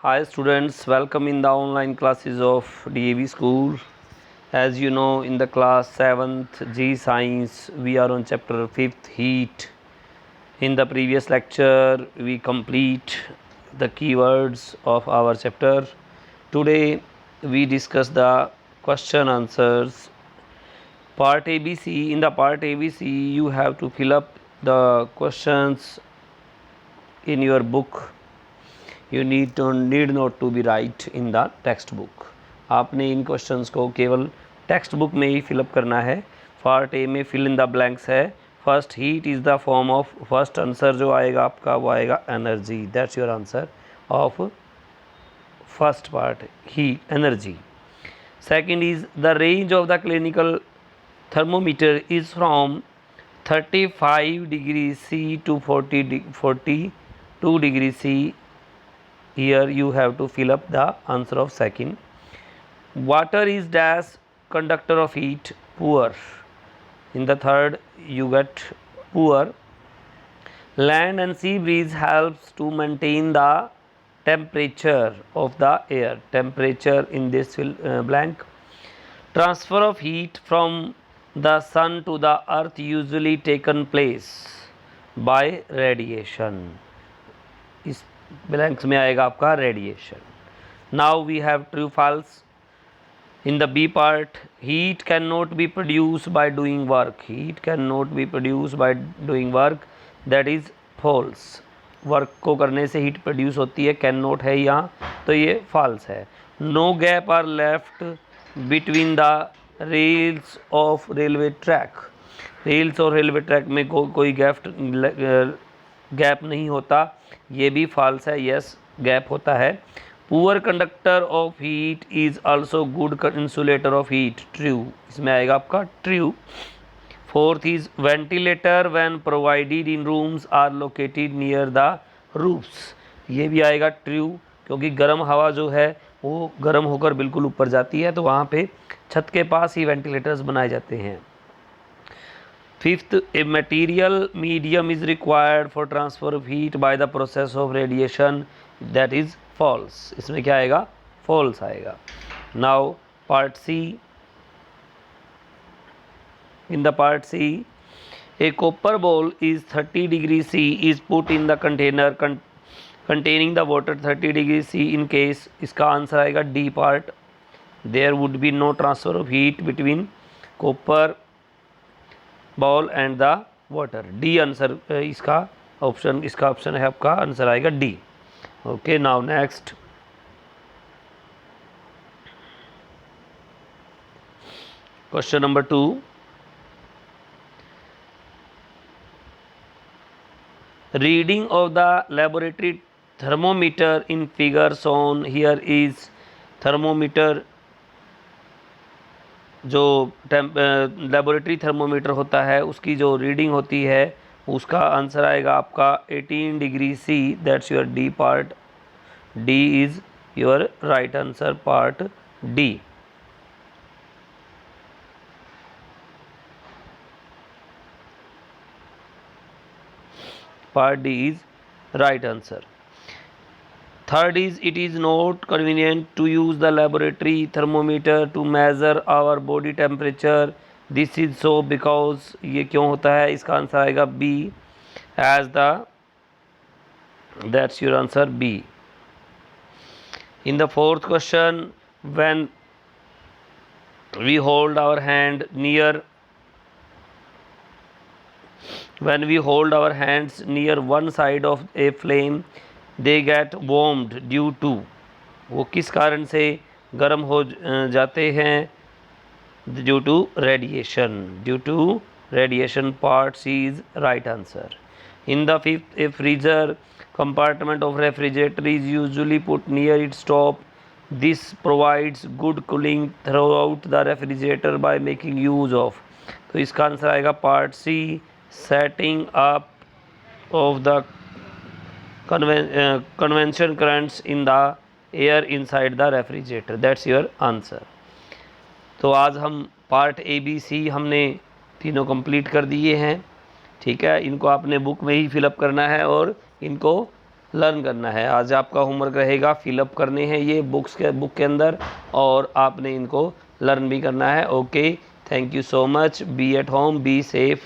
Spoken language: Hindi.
Hi students, welcome in the online classes of DAV school. As you know, in the class 7th G Science, we are on chapter 5th heat. In the previous lecture, we complete the keywords of our chapter. Today, we discuss the question answers. Part ABC. In the part ABC, you have to fill up the questions in your book. You need not to be write in the text book. आपने इन क्वेश्चंस को केवल टेक्स्ट बुक में ही फिलअप करना है. पार्ट ए में फिल इन द ब्लैंक्स है. First heat is the form of, first answer जो आएगा आपका वो आएगा energy. That's your answer of first part, heat energy. Second is the range of the clinical thermometer is from 35 degrees C to 42 degrees C. Here you have to fill up the answer of second. Water is dash conductor of heat, poor. In the third you get poor. Land and sea breeze helps to maintain the temperature of the air. Temperature in this blank. Transfer of heat from the sun to the earth usually taken place by radiation. इस ब्लैंक्स में आएगा आपका radiation. Now we have true false. In the B part, heat can not be produce by doing work. Heat can not be produce by doing work, that is false. Work को करने से हीट प्रोड्यूस होती है, कैन नॉट है यहाँ, तो ये फॉल्स है. No gap are left between the rails of railway track. Rails और रेलवे ट्रैक में कोई गैप नहीं होता, ये भी फॉल्स है. यस, गैप होता है. Poor conductor of heat is also good insulator of heat. True, इसमें आएगा आपका true. Fourth is ventilator when provided in rooms are located near the roofs. ये भी आएगा ट्रू, क्योंकि गर्म हवा जो है वो गर्म होकर बिल्कुल ऊपर जाती है, तो वहाँ पे छत के पास ही वेंटिलेटर्स बनाए जाते हैं. Fifth, a material medium is required for transfer of heat by the process of radiation. That is false. इसमें क्या आएगा? फॉल्स आएगा. Now part C. In the part C, a copper ball is 30 degree C is put in the container containing the water 30 degree C. in case, इसका आंसर आएगा D part. there would be no transfer of heat between copper ball and the water. D answer इसका ऑप्शन है आपका, आंसर आएगा D. Okay, now next. Question number 2. Reading of the laboratory thermometer in figure shown here is thermometer. जो लेबोरेटरी थर्मोमीटर होता है उसकी जो रीडिंग होती है उसका आंसर आएगा आपका 18 degree C. That's your D part. D is your right answer, part D. Part D is right answer. Third is, it is not convenient to use the laboratory thermometer to measure our body temperature. This is so because, ये क्यों होता है? इसका आंसर आएगा B as the, that's your answer B. In the fourth question, when we hold our hand near, when we hold our hands near one side of a flame, they get warmed due to, वो किस कारण से गर्म हो जाते हैं? Due to radiation. Due to radiation, part C is right answer. In the fifth, a freezer compartment of refrigerator is usually put near its top. This provides good cooling throughout the refrigerator by making use of. तो इसका आंसर आएगा part C, setting up of the convention currents in the air inside the refrigerator. That's your answer. तो आज हम पार्ट ए बी सी हमने तीनों कंप्लीट कर दिए हैं. ठीक है, इनको आपने बुक में ही फिलअप करना है और इनको लर्न करना है। आज आपका होमवर्क रहेगा, फिलअप करने हैं ये बुक के अंदर और आपने इनको लर्न भी करना है। Okay, thank you so much, be at home, be safe.